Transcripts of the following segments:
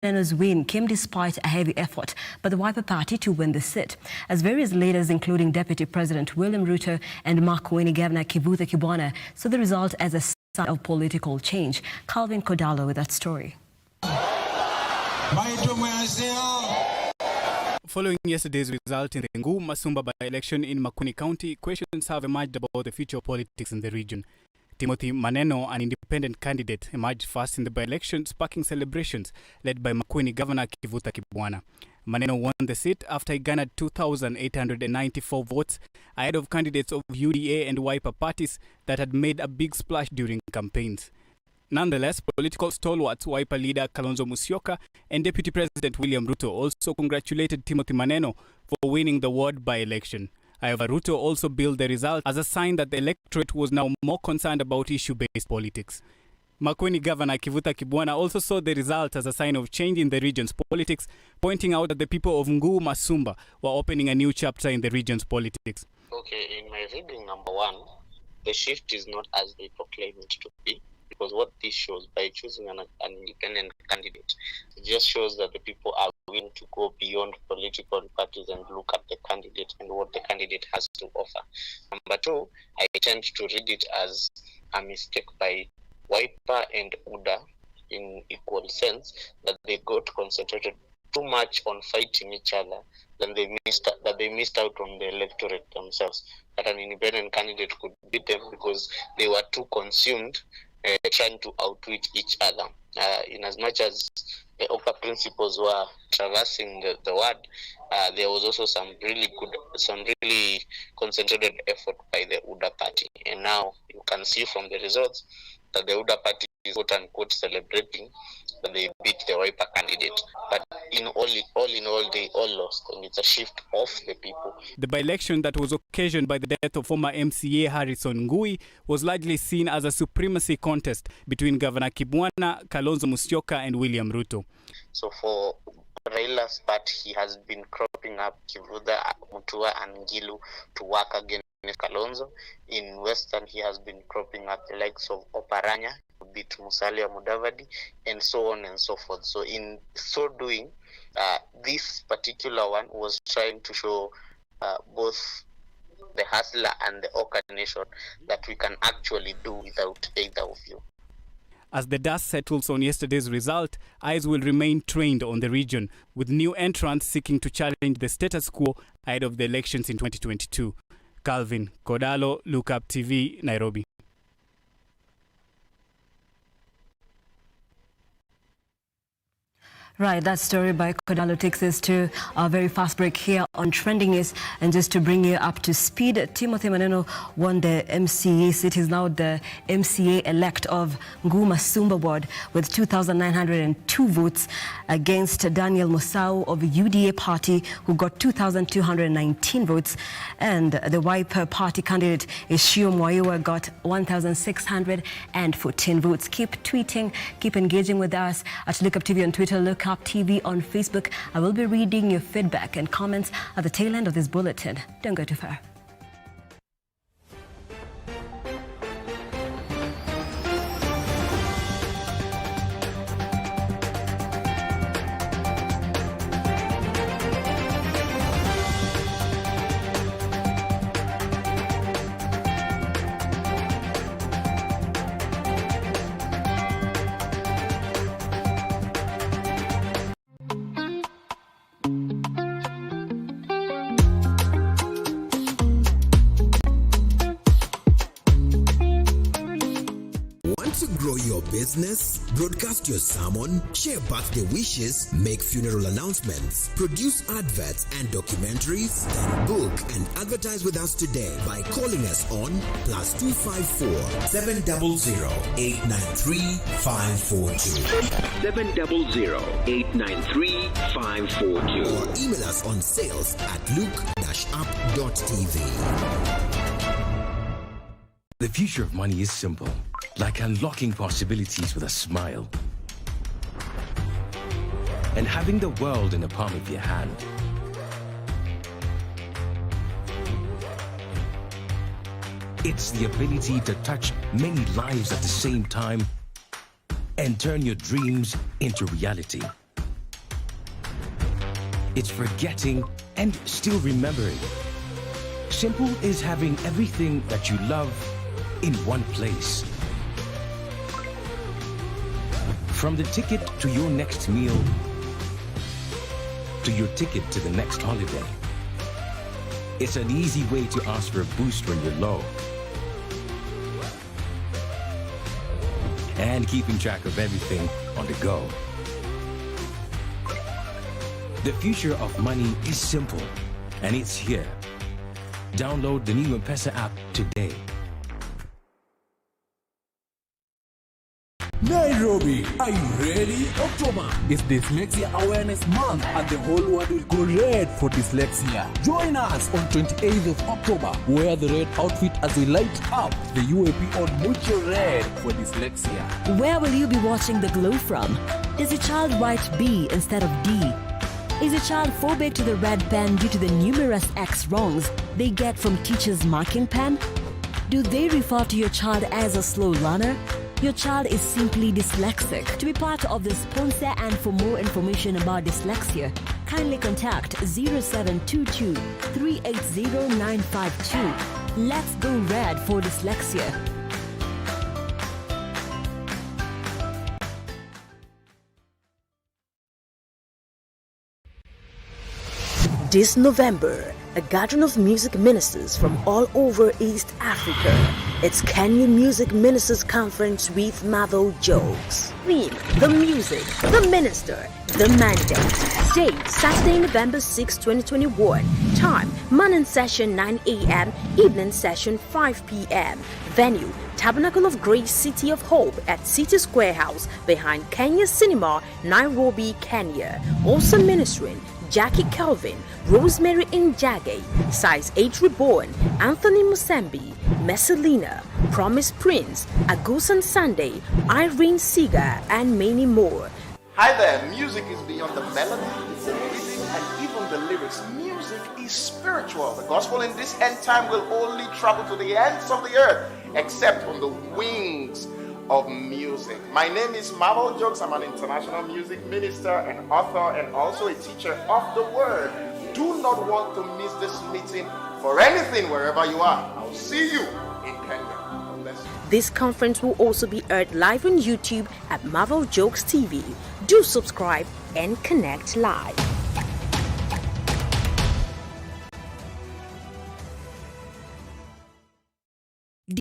Maneno's win came despite a heavy effort by the Wiper Party to win the seat, as various leaders, including Deputy President William Ruto and Makueni Governor Kivutha Kibwana, saw the result as a sign of political change. Calvin Kodalo with that story. Following yesterday's result in the Nguu Masumba by-election in Makueni County, questions have emerged about the future of politics in the region. Timothy Maneno, an independent candidate, emerged first in the by-election, sparking celebrations led by Makueni Governor Kivutha Kibwana. Maneno won the seat after he garnered 2,894 votes, ahead of candidates of UDA and Wiper parties that had made a big splash during campaigns. Nonetheless, political stalwarts Wiper leader Kalonzo Musyoka and Deputy President William Ruto also congratulated Timothy Maneno for winning the ward by-election. However, Ruto also billed the result as a sign that the electorate was now more concerned about issue-based politics. Makueni Governor Kivutha Kibwana also saw the result as a sign of change in the region's politics, pointing out that the people of Nguu Masumba were opening a new chapter in the region's politics. Okay, in my reading, number one, the shift is not as they proclaim it to be. Because what this shows, by choosing an independent candidate, it just shows that the people are willing to go beyond political parties and look at the candidate and what the candidate has to offer. Number two, I tend to read it as a mistake by Wiper and UDA in equal sense, that they got concentrated too much on fighting each other, then they missed out on the electorate themselves. That an independent candidate could beat them because they were too consumed trying to outwit each other. In as much as the OPA principles were traversing the word, there was also some really concentrated effort by the UDA party. And now you can see from the results that the UDA party is quote unquote celebrating that they beat the Wiper candidate. But all in all, they all lost, and it's a shift of the people. The by-election that was occasioned by the death of former MCA Harrison Ngui was largely seen as a supremacy contest between Governor Kibwana, Kalonzo Musyoka and William Ruto. So for Raila's part, he has been cropping up Kivutha, Mutua and Ngilu to work against Kalonzo. In Western, he has been cropping up the likes of Oparanya, beat Musalia Mudavadi, and so on and so forth. So in so doing, this particular one was trying to show both the hustler and the Oka nation that we can actually do without either of you. As the dust settles on yesterday's result, eyes will remain trained on the region, with new entrants seeking to challenge the status quo ahead of the elections in 2022. Calvin Kodalo, Look Up TV, Nairobi. Right, that story by Kodalo takes us to a very fast break here on Trending News. And just to bring you up to speed, Timothy Maneno won the MCA seat. He's now the MCA-elect of Nguu Masumba ward with 2,902 votes against Daniel Musau of UDA party, who got 2,219 votes. And the Wiper party candidate, Ishio Mwaiwa, got 1,614 votes. Keep tweeting, keep engaging with us at Look Up TV on Twitter, Look Up TV on Facebook. I will be reading your feedback and comments at the tail end of this bulletin. Don't go too far. To grow your business, broadcast your sermon, share birthday wishes, make funeral announcements, produce adverts and documentaries, then book and advertise with us today by calling us on +254 700 893 542 700-893-542 or email us on sales@look-up.tv. The future of money is simple, like unlocking possibilities with a smile and having the world in the palm of your hand. It's the ability to touch many lives at the same time and turn your dreams into reality. It's forgetting and still remembering. Simple is having everything that you love in one place. From the ticket to your next meal, to your ticket to the next holiday. It's an easy way to ask for a boost when you're low. And keeping track of everything on the go. The future of money is simple, and it's here. Download the new M-Pesa app today. Nairobi, are you ready? October is Dyslexia Awareness Month and the whole world will go red for dyslexia. Join us on 28th of October. Wear the red outfit as we light up the UAP on Mucho Red for dyslexia. Where will you be watching the glow from? Does your child write B instead of D? Is your child phobic to the red pen due to the numerous X wrongs they get from teachers' marking pen? Do they refer to your child as a slow learner? Your child is simply dyslexic. To be part of the sponsor and for more information about dyslexia, kindly contact 0722 380 952. Let's go red for dyslexia. This November, a gathering of music ministers from all over East Africa. It's Kenya Music Ministers Conference with Mavo Jokes. Theme: the music, the minister, the mandate. Date: Saturday, November 6, 2021. Time: morning session 9 a.m., evening session 5 p.m. Venue: Tabernacle of Grace City of Hope at City Square House behind Kenya Cinema, Nairobi, Kenya. Also ministering Jackie Kelvin, Rosemary Njage, Size 8 Reborn, Anthony Musembi, Messalina, Promise Prince, Agusan Sunday, Irene Seeger, and many more. Hi there, music is beyond the melody, the rhythm, and even the lyrics. Music is spiritual. The gospel in this end time will only travel to the ends of the earth, except on the wings of music. My name is Mavo Jokes. I'm an international music minister and author and also a teacher of the word. Do not want to miss this meeting for anything wherever you are. I'll see you in Kenya. God bless you. This conference will also be aired live on YouTube at Mavo Jokes TV. Do subscribe and connect live.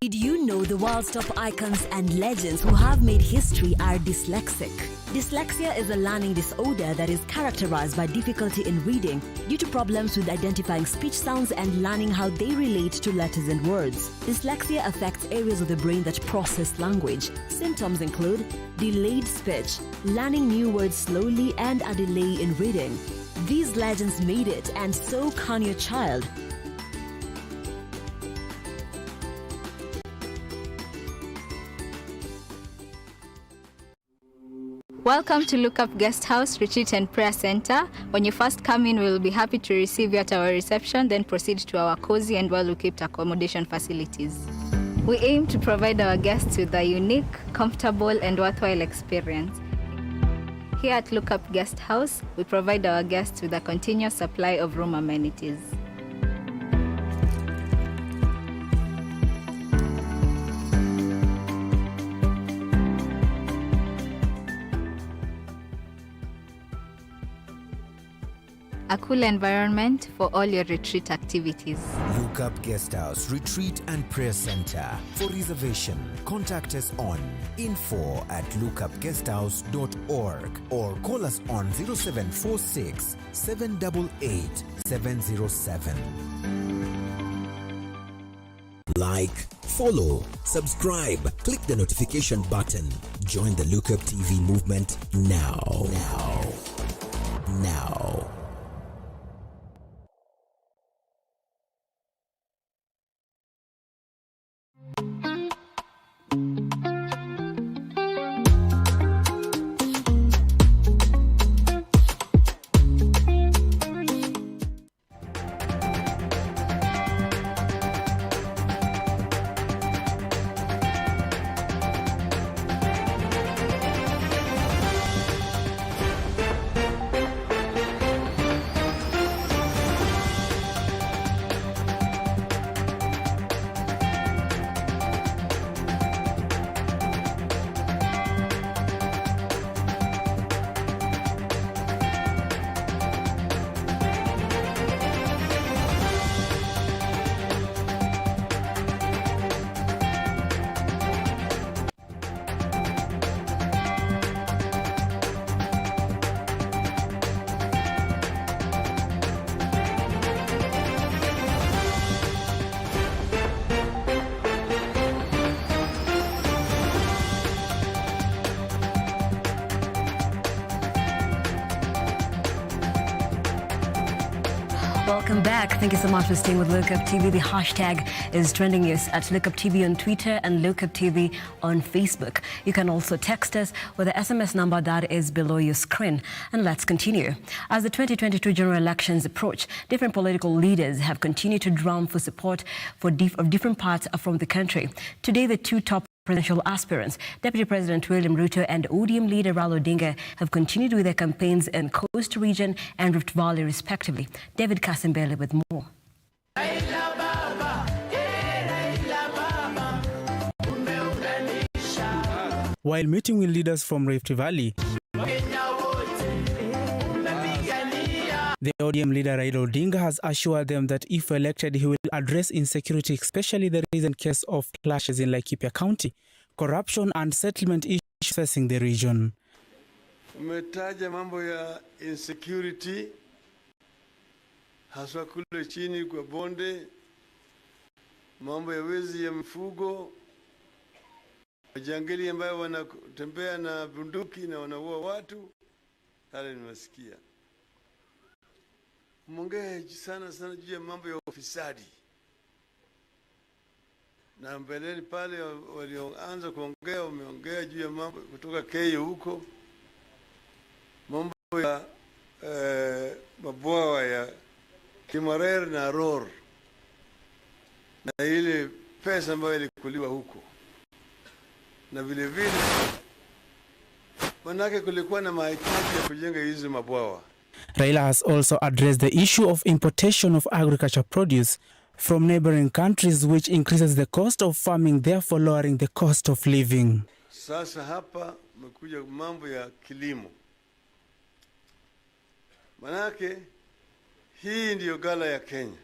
Did you know the world's top icons and legends who have made history are dyslexic? Dyslexia is a learning disorder that is characterized by difficulty in reading due to problems with identifying speech sounds and learning how they relate to letters and words. Dyslexia affects areas of the brain that process language. Symptoms include delayed speech, learning new words slowly, and a delay in reading. These legends made it, and so can your child. Welcome to Look Up Guest House, Retreat and Prayer Center. When you first come in, we will be happy to receive you at our reception, then proceed to our cozy and well-equipped accommodation facilities. We aim to provide our guests with a unique, comfortable, and worthwhile experience. Here at Look Up Guest House, we provide our guests with a continuous supply of room amenities. A cool environment for all your retreat activities. Look Up Guest House, Retreat and Prayer Center. For reservation, contact us on info@lookupguesthouse.org or call us on 0746 788 707. Like, follow, subscribe, click the notification button. Join the Look Up TV movement now. Welcome back. Thank you so much for staying with Look Up TV. The hashtag is trending is at Look Up TV on Twitter and Look Up TV on Facebook. You can also text us with the SMS number that is below your screen. And let's continue. As the 2022 general elections approach, different political leaders have continued to drum for support for different parts from the country. Today, the two top presidential aspirants, Deputy President William Ruto and ODM leader Raila Odinga, have continued with their campaigns in Coast Region and Rift Valley, respectively. David Kasimbele with more. While meeting with leaders from Rift Valley, the ODM leader Raila Odinga has assured them that if elected, he will address insecurity, especially the recent case of clashes in Laikipia County, corruption and settlement issues facing the region. Umetaja mambo ya insecurity haswa kule chini kwa bonde, mambo ya wezi ya mifugo, majangili ambayo wanatembea na bunduki na wanaua watu. Hali nimesikia. Mwongea sana juu ya mambo ya ufisadi. Na mbeleni pale walioanza kuongea wameongea juu ya mambo kutoka Keyo huko. Mambo ya mabwawa ya Kimarer na Ror. Na ile pesa ambayo ilikuliwa huko. Na vile vile manake kulikuwa na mahitaji ya kujenga hizo mabwawa. Raila has also addressed the issue of importation of agriculture produce from neighboring countries, which increases the cost of farming, therefore lowering the cost of living. Sasa hapa mekuja mambo ya kilimo. Manake hii ndiyo gala ya Kenya.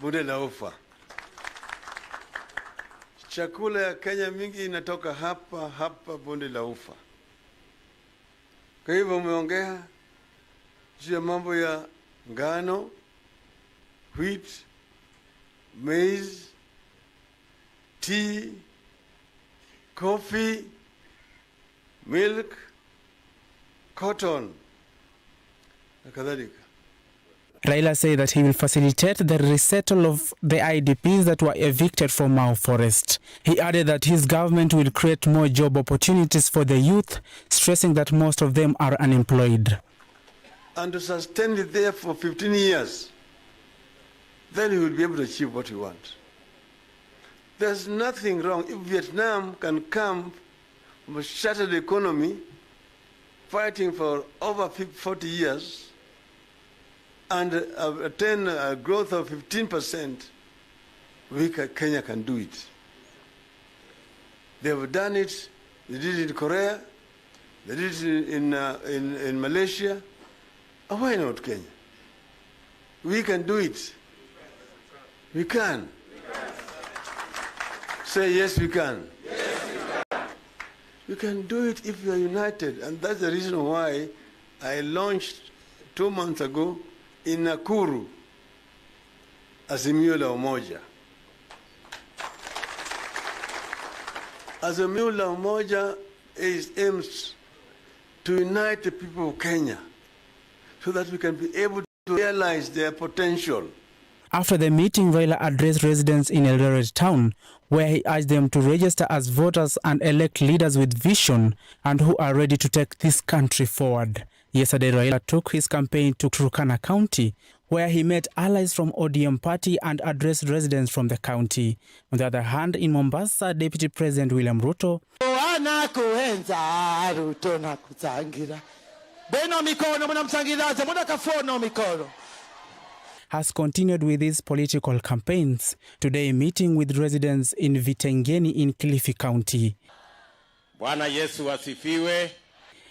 Bonde la Ufa. Chakula ya Kenya mingi inatoka hapa bonde la Ufa. Kwa hivyo umeongea juu ya mambo ya ngano, wheat, maize, tea, coffee, milk, cotton, na kadhalika. Raila said that he will facilitate the resettle of the IDPs that were evicted from Mau Forest. He added that his government will create more job opportunities for the youth, stressing that most of them are unemployed. And to sustain it there for 15 years, then he will be able to achieve what he wants. There's nothing wrong if Vietnam can come from a shattered economy, fighting for over 40 years, and attain a growth of 15%, Kenya can do it. They have done it. They did it in Korea. They did it in Malaysia. And why not Kenya? We can do it. We can. Say yes, we can. Yes, we can. We can do it if we are united. And that's the reason why I launched 2 months ago in Nakuru, Azimio la Umoja. Azimio la Umoja aims to unite the people of Kenya so that we can be able to realize their potential. After the meeting, Raila addressed residents in Eldoret town, where he urged them to register as voters and elect leaders with vision and who are ready to take this country forward. Yesterday, Raila took his campaign to Turkana County, where he met allies from ODM party and addressed residents from the county. On the other hand, in Mombasa, Deputy President William Ruto has continued with his political campaigns, today meeting with residents in Vitengeni in Kilifi County. Bwana Yesu asifiwe.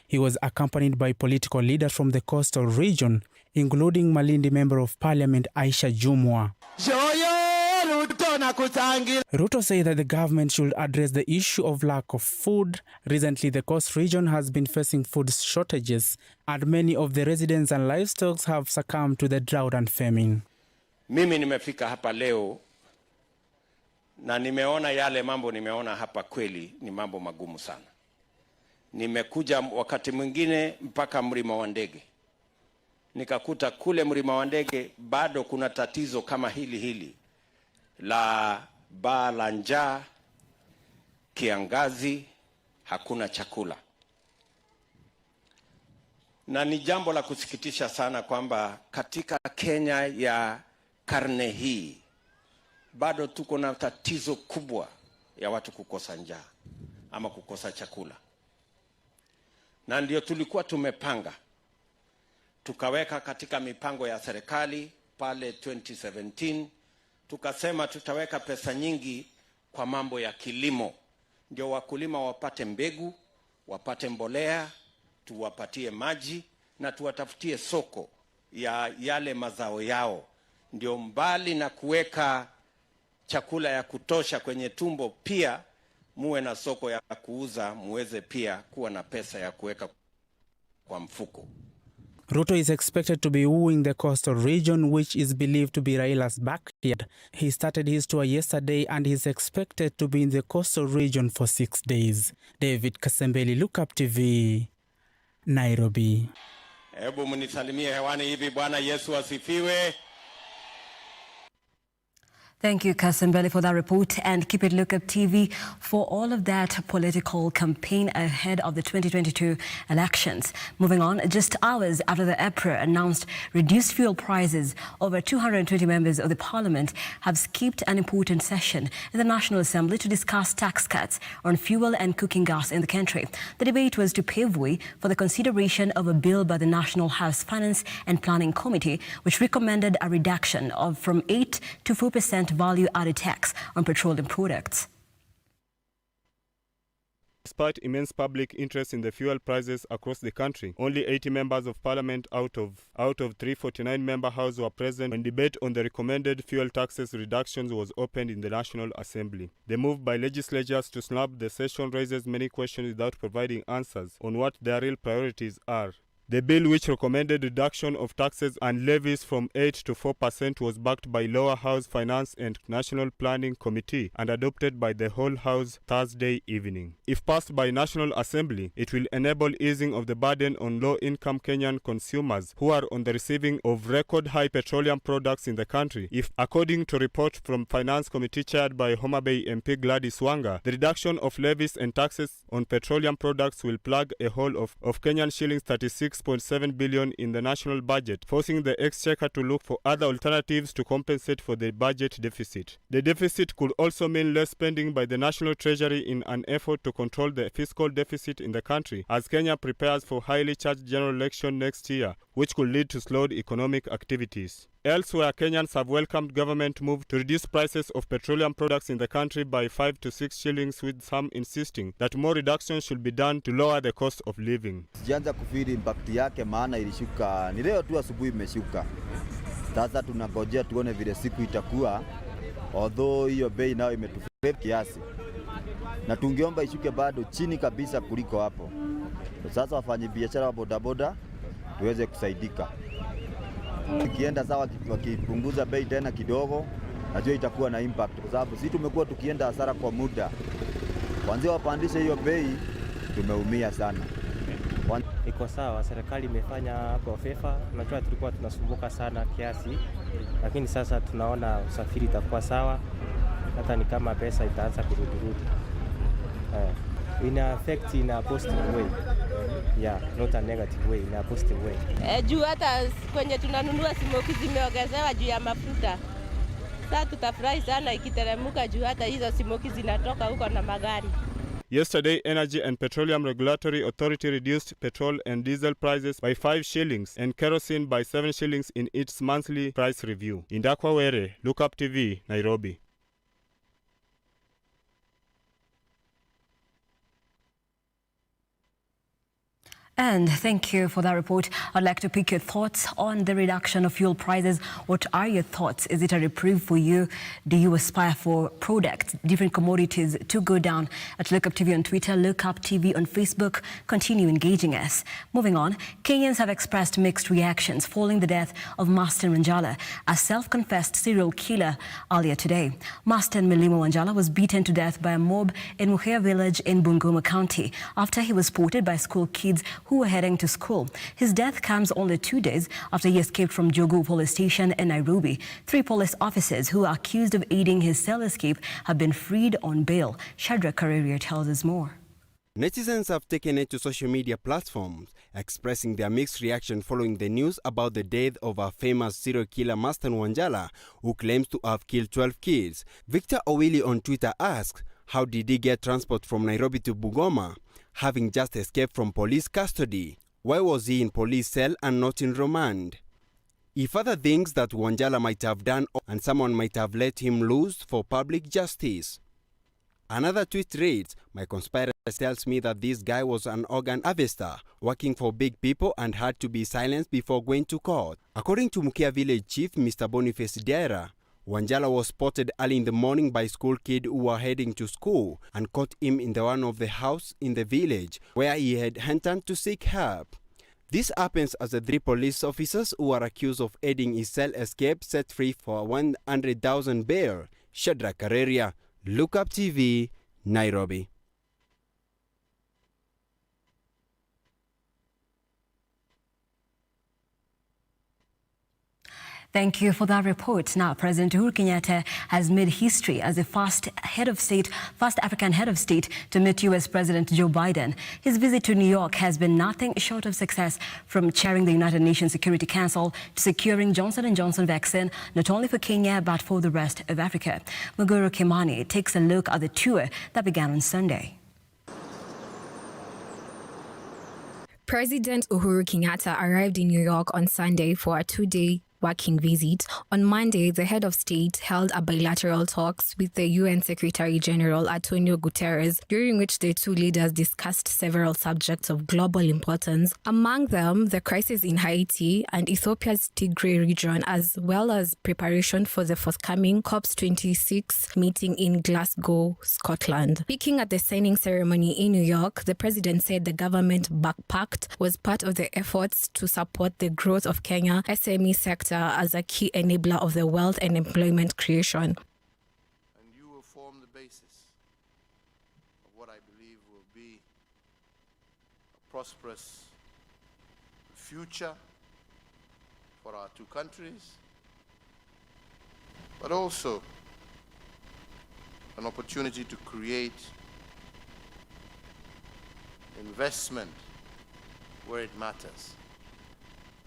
He was accompanied by political leaders from the coastal region, including Malindi Member of Parliament Aisha Jumwa. Ruto said that the government should address the issue of lack of food. Recently, the coast region has been facing food shortages, and many of the residents and livestock have succumbed to the drought and famine. Mimi nimefika hapa leo na nimeona yale mambo nimeona hapa kweli ni mambo magumu sana. Nimekuja wakati mwingine mpaka mlima wa ndege. nikakuta kule Mlima wa Ndege bado kuna tatizo kama hili la baa la njaa, kiangazi, hakuna chakula. Na ni jambo la kusikitisha sana kwamba katika Kenya ya karne hii bado tuko na tatizo kubwa ya watu kukosa njaa ama kukosa chakula. Na ndio tulikuwa tumepanga, tukaweka katika mipango ya serikali pale 2017, tukasema tutaweka pesa nyingi kwa mambo ya kilimo, ndio wakulima wapate mbegu, wapate mbolea, tuwapatie maji na tuwatafutie soko ya yale mazao yao, ndio mbali na kuweka chakula ya kutosha kwenye tumbo, pia muwe na soko ya kuuza, muweze pia kuwa na pesa ya kuweka kwa mfuko. Ruto is expected to be wooing the coastal region, which is believed to be Raila's backyard. He started his tour yesterday and is expected to be in the coastal region for 6 days. David Kasembeli, Look Up TV, Nairobi. Hebu mnisalimie hewani hivi. Bwana Yesu asifiwe. Thank you, Kasembeli, for that report, and keep it Look Up TV for all of that political campaign ahead of the 2022 elections. Moving on, just hours after the EPRA announced reduced fuel prices, over 220 members of the parliament have skipped an important session in the National Assembly to discuss tax cuts on fuel and cooking gas in the country. The debate was to pave way for the consideration of a bill by the National House Finance and Planning Committee, which recommended a reduction of from 8 to 4% value-added tax on petroleum products. Despite immense public interest in the fuel prices across the country, only 80 members of parliament out of 349 member House were present when debate on the recommended fuel taxes reductions was opened in the National Assembly. The move by legislatures to snub the session raises many questions without providing answers on what their real priorities are. The bill, which recommended reduction of taxes and levies from 8 to 4%, was backed by Lower House Finance and National Planning Committee and adopted by the whole House Thursday evening. If passed by National Assembly, it will enable easing of the burden on low-income Kenyan consumers who are on the receiving of record-high petroleum products in the country. If, according to report from Finance Committee chaired by Homa Bay MP Gladys Wanga, the reduction of levies and taxes on petroleum products will plug a hole of Kenyan shillings 36.7 billion in the national budget, forcing the exchequer to look for other alternatives to compensate for the budget deficit. The deficit could also mean less spending by the National Treasury in an effort to control the fiscal deficit in the country as Kenya prepares for highly charged general election next year, which could lead to slowed economic activities. Elsewhere, Kenyans have welcomed government move to reduce prices of petroleum products in the country by 5 to 6 shillings, with some insisting that more reductions should be done to lower the cost of living. Sijaanza kufiri impact yake, maana ilishuka ni leo tu asubuhi imeshuka. Sasa tunangojea tuone vile siku itakuwa, although hiyo bei nao imetufeva kiasi, na tungeomba ishuke bado chini kabisa kuliko hapo. Sasa wafanye biashara wa bodaboda tuweze kusaidika. Ikienda sawa, wakipunguza bei tena kidogo, najua itakuwa na impact, kwa sababu sisi tumekuwa tukienda hasara kwa muda. Kwanza wapandishe hiyo bei, tumeumia sana. Iko sawa, serikali imefanya hapo fefa. Unajua tulikuwa tunasumbuka sana kiasi, lakini sasa tunaona usafiri itakuwa sawa, hata ni kama pesa itaanza kurudi. Ina affect in a positive way. Yeah, not a negative way, in a positive way. Juu hata kwenye tunanunua smoki zimeongezewa juu ya mafuta. Sasa tutafurahi sana ikiteremuka juu hata hizo smoki zinatoka huko na magari. Yesterday, Energy and Petroleum Regulatory Authority reduced petrol and diesel prices by 5 shillings and kerosene by 7 shillings in its monthly price review. Indakwa Were, Look Up TV, Nairobi. And thank you for that report. I'd like to pick your thoughts on the reduction of fuel prices. What are your thoughts? Is it a reprieve for you? Do you aspire for products, different commodities to go down? At Look Up TV on Twitter, Look Up TV on Facebook. Continue engaging us. Moving on, Kenyans have expressed mixed reactions following the death of Masten Wanjala, a self-confessed serial killer, earlier today. Masten Milimo Wanjala was beaten to death by a mob in Muhea village in Bungoma County after he was spotted by school kids who were heading to school. His death comes only 2 days after he escaped from Jogo police station in Nairobi. 3 police officers who are accused of aiding his cell escape have been freed on bail. Shadrach Kareria tells us more. Netizens have taken it to social media platforms, expressing their mixed reaction following the news about the death of our famous serial killer Master Wanjala, who claims to have killed 12 kids. Victor Owili on Twitter asked, how did he get transport from Nairobi to Bungoma, having just escaped from police custody? Why was he in police cell and not in remand? He further thinks that Wanjala might have done and someone might have let him loose for public justice. Another tweet reads, my conspirator tells me that this guy was an organ harvester, working for big people and had to be silenced before going to court. According to Mukia village chief Mr. Boniface Diera, Wanjala was spotted early in the morning by school kids who were heading to school and caught him in one of the houses in the village where he had entered to seek help. This happens as the 3 police officers who are accused of aiding his cell escape set free for 100,000 bail. Shadrach Kareria, Look Up TV, Nairobi. Thank you for that report. Now, President Uhuru Kenyatta has made history as the first African head of state to meet U.S. President Joe Biden. His visit to New York has been nothing short of success, from chairing the United Nations Security Council to securing Johnson & Johnson vaccine, not only for Kenya, but for the rest of Africa. Muguru Kimani takes a look at the tour that began on Sunday. President Uhuru Kenyatta arrived in New York on Sunday for a 2-day working visit. On Monday, the head of state held a bilateral talks with the UN Secretary General Antonio Guterres, during which the 2 leaders discussed several subjects of global importance, among them the crisis in Haiti and Ethiopia's Tigray region, as well as preparation for the forthcoming COP26 meeting in Glasgow, Scotland. Speaking at the signing ceremony in New York, the president said the government backpact was part of the efforts to support the growth of Kenya SME sector as a key enabler of the wealth and employment creation. And you will form the basis of what I believe will be a prosperous future for our 2 countries, but also an opportunity to create investment where it matters.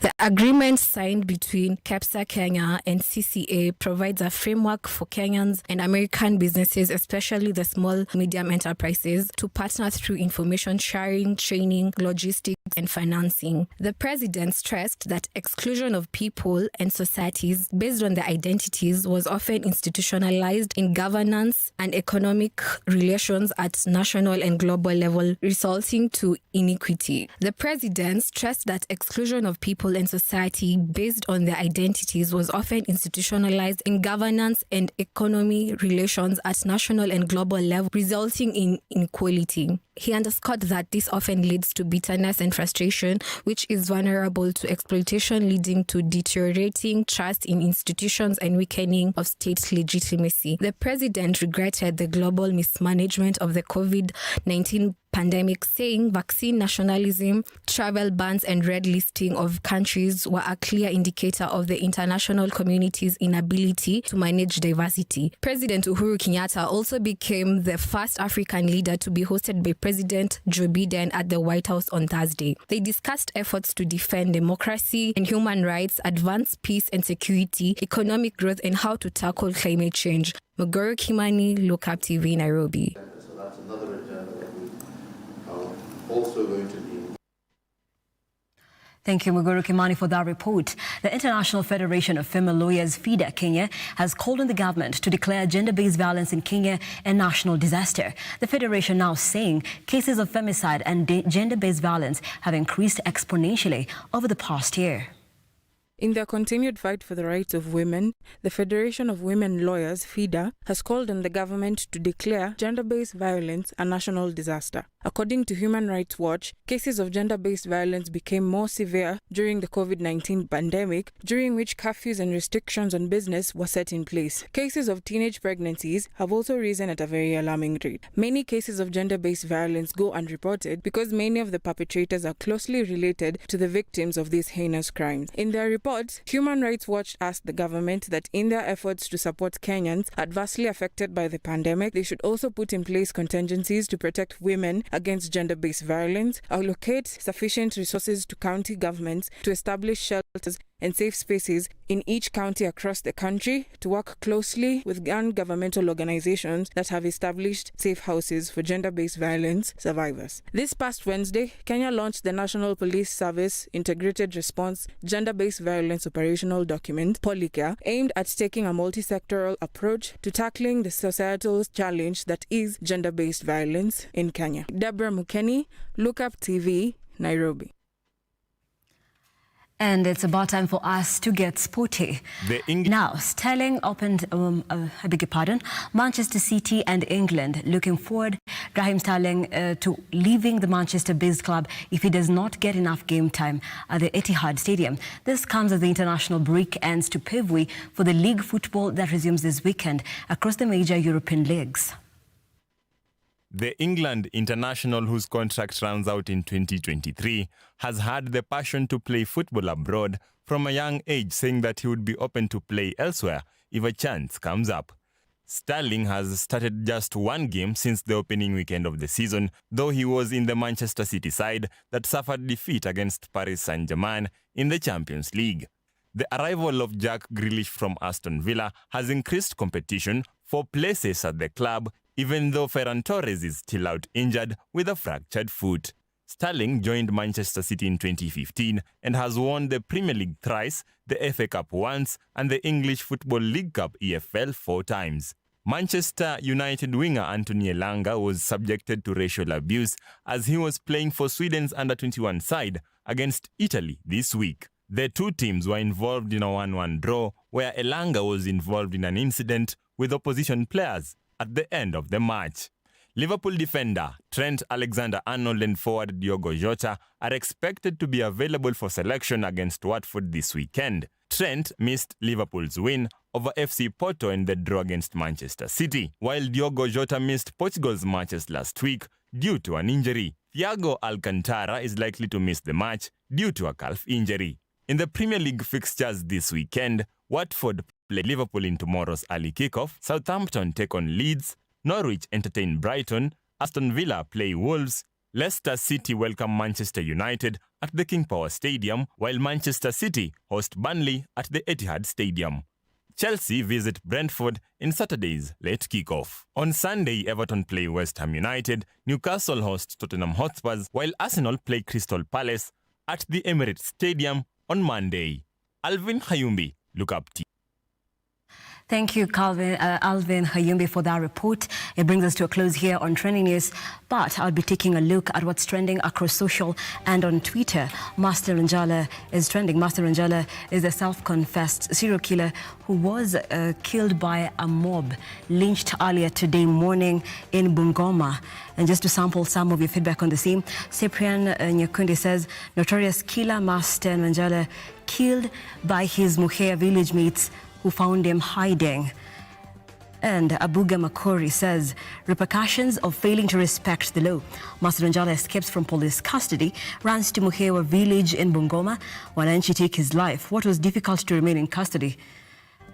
The agreement signed between KEPSA Kenya and CCA provides a framework for Kenyans and American businesses, especially the small medium enterprises, to partner through information sharing, training, logistics, and financing. The president stressed that exclusion of people and societies based on their identities was often institutionalized in governance and economic relations at national and global level, resulting to inequity. The president stressed that exclusion of people and society based on their identities was often institutionalized in governance and economy relations at national and global level, resulting in inequality. He underscored that this often leads to bitterness and frustration, which is vulnerable to exploitation, leading to deteriorating trust in institutions and weakening of state legitimacy. The president regretted the global mismanagement of the COVID-19 pandemic, saying vaccine nationalism, travel bans, and red listing of countries were a clear indicator of the international community's inability to manage diversity. President Uhuru Kenyatta also became the first African leader to be hosted by President Joe Biden at the White House on Thursday. They discussed efforts to defend democracy and human rights, advance peace and security, economic growth, and how to tackle climate change. Muguru Kimani, Look Up TV, Nairobi. So that's another agenda that we are also going to be. Thank you, Muguru Kimani, for that report. The International Federation of Female Lawyers, FIDA Kenya, has called on the government to declare gender-based violence in Kenya a national disaster. The federation now saying cases of femicide and gender-based violence have increased exponentially over the past year. In their continued fight for the rights of women, the Federation of Women Lawyers, FIDA, has called on the government to declare gender-based violence a national disaster. According to Human Rights Watch, cases of gender-based violence became more severe during the COVID-19 pandemic, during which curfews and restrictions on business were set in place. Cases of teenage pregnancies have also risen at a very alarming rate. Many cases of gender-based violence go unreported because many of the perpetrators are closely related to the victims of these heinous crimes. In their report, Human Rights Watch asked the government that in their efforts to support Kenyans adversely affected by the pandemic, they should also put in place contingencies to protect women against gender-based violence, allocate sufficient resources to county governments to establish shelters and safe spaces in each county across the country, to work closely with non-governmental organizations that have established safe houses for gender-based violence survivors. This past Wednesday, Kenya launched the National Police Service Integrated Response Gender-Based Violence Operational Document, POLICA, aimed at taking a multi-sectoral approach to tackling the societal challenge that is gender-based violence in Kenya. Deborah Mukeni, Look Up TV, Nairobi. And it's about time for us to get sporty. Now, Sterling opened, I beg your pardon, Manchester City and England. Looking forward, Raheem Sterling to leaving the Manchester-based club if he does not get enough game time at the Etihad Stadium. This comes as the international break ends to pave way for the league football that resumes this weekend across the major European leagues. The England international, whose contract runs out in 2023, has had the passion to play football abroad from a young age, saying that he would be open to play elsewhere if a chance comes up. Sterling has started just one game since the opening weekend of the season, though he was in the Manchester City side that suffered defeat against Paris Saint-Germain in the Champions League. The arrival of Jack Grealish from Aston Villa has increased competition for places at the club, even though Ferran Torres is still out injured with a fractured foot. Sterling joined Manchester City in 2015 and has won the Premier League thrice, the FA Cup once, and the English Football League Cup EFL 4 times. Manchester United winger Anthony Elanga was subjected to racial abuse as he was playing for Sweden's under-21 side against Italy this week. The two teams were involved in a 1-1 draw, where Elanga was involved in an incident with opposition players at the end of the match. Liverpool defender Trent Alexander-Arnold and forward Diogo Jota are expected to be available for selection against Watford this weekend. Trent missed Liverpool's win over FC Porto in the draw against Manchester City, while Diogo Jota missed Portugal's matches last week due to an injury. Thiago Alcantara is likely to miss the match due to a calf injury. In the Premier League fixtures this weekend, Watford play Liverpool in tomorrow's early kickoff, Southampton take on Leeds, Norwich entertain Brighton, Aston Villa play Wolves, Leicester City welcome Manchester United at the King Power Stadium, while Manchester City host Burnley at the Etihad Stadium. Chelsea visit Brentford in Saturday's late kickoff. On Sunday, Everton play West Ham United, Newcastle host Tottenham Hotspurs, while Arsenal play Crystal Palace at the Emirates Stadium on Monday. Alvin Hayumbi, Look Up TV. Thank you, Alvin Hayumbi, for that report. It brings us to a close here on Trending News, but I'll be taking a look at what's trending across social and on Twitter. Master Njala is trending. Master Njala is a self-confessed serial killer who was killed by a mob, lynched earlier today morning in Bungoma. And just to sample some of your feedback on the same, Cyprian Nyakundi says, notorious killer Master Njala killed by his Muhea village mates who found him hiding. And Abuga Makori says, repercussions of failing to respect the law. Master Njala escapes from police custody, runs to Muhewa village in Bungoma. Wananchi take his life. What was difficult to remain in custody?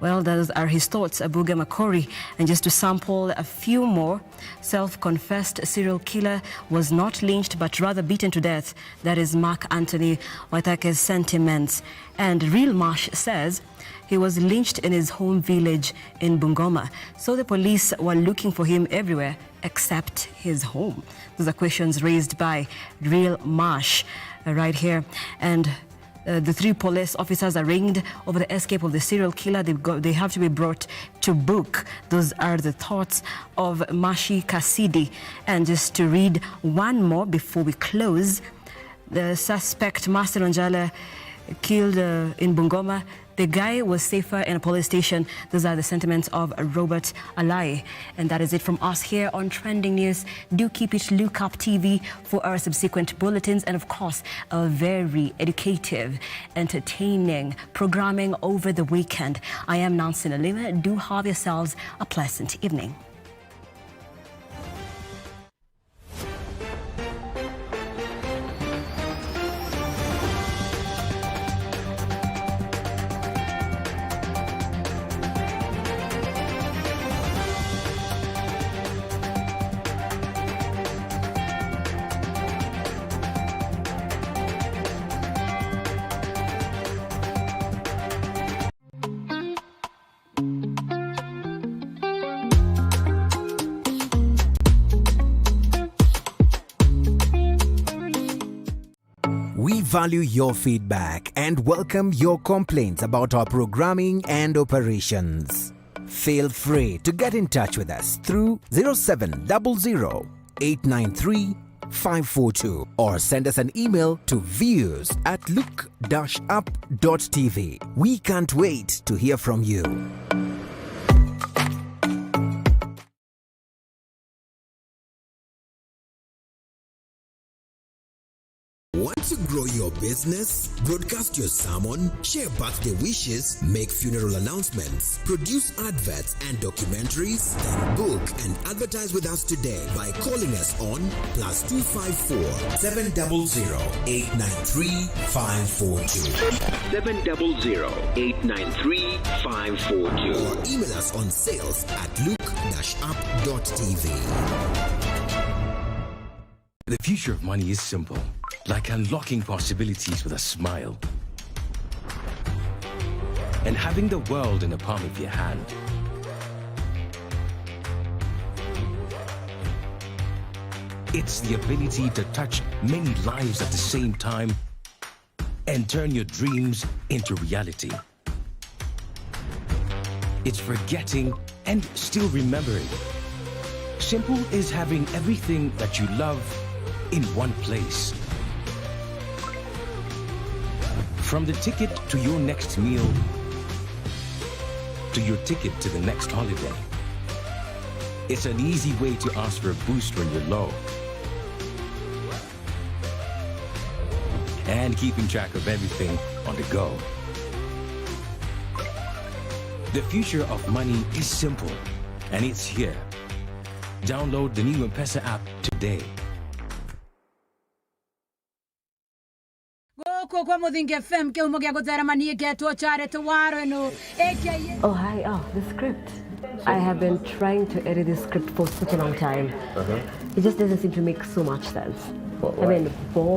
Well, those are his thoughts, Abuga Makori. And just to sample a few more, self-confessed serial killer was not lynched but rather beaten to death. That is Mark Anthony Waitake's sentiments. And Real Marsh says he was lynched in his home village in Bungoma. So the police were looking for him everywhere except his home. Those are questions raised by Real Marsh right here. And the 3 police officers arraigned over the escape of the serial killer. They have to be brought to book. Those are the thoughts of Mashi Kasidi. And just to read one more before we close, the suspect, Master Njala, killed in Bungoma. The guy was safer in a police station. Those are the sentiments of Robert Alai. And that is it from us here on Trending News. Do keep it Look Up TV for our subsequent bulletins and, of course, a very educative, entertaining programming over the weekend. I am Nancy Nalima. Do have yourselves a pleasant evening. We value your feedback and welcome your complaints about our programming and operations. Feel free to get in touch with us through 0700 893 542 or send us an email to views@look-up.tv. We can't wait to hear from you. Want to grow your business? Broadcast your sermon, share birthday wishes, make funeral announcements, produce adverts and documentaries? Then book and advertise with us today by calling us on +254 700 893 542 700 893 542 or email us on sales@look-up.tv. The future of money is simple, like unlocking possibilities with a smile and having the world in the palm of your hand. It's the ability to touch many lives at the same time and turn your dreams into reality. It's forgetting and still remembering. Simple is having everything that you love in one place. From the ticket to your next meal, to your ticket to the next holiday. It's an easy way to ask for a boost when you're low. And keeping track of everything on the go. The future of money is simple, and it's here. Download the new M-Pesa app today. Oh, hi. Oh, the script. I have been trying to edit this script for such a long time. It just doesn't seem to make so much sense. I mean,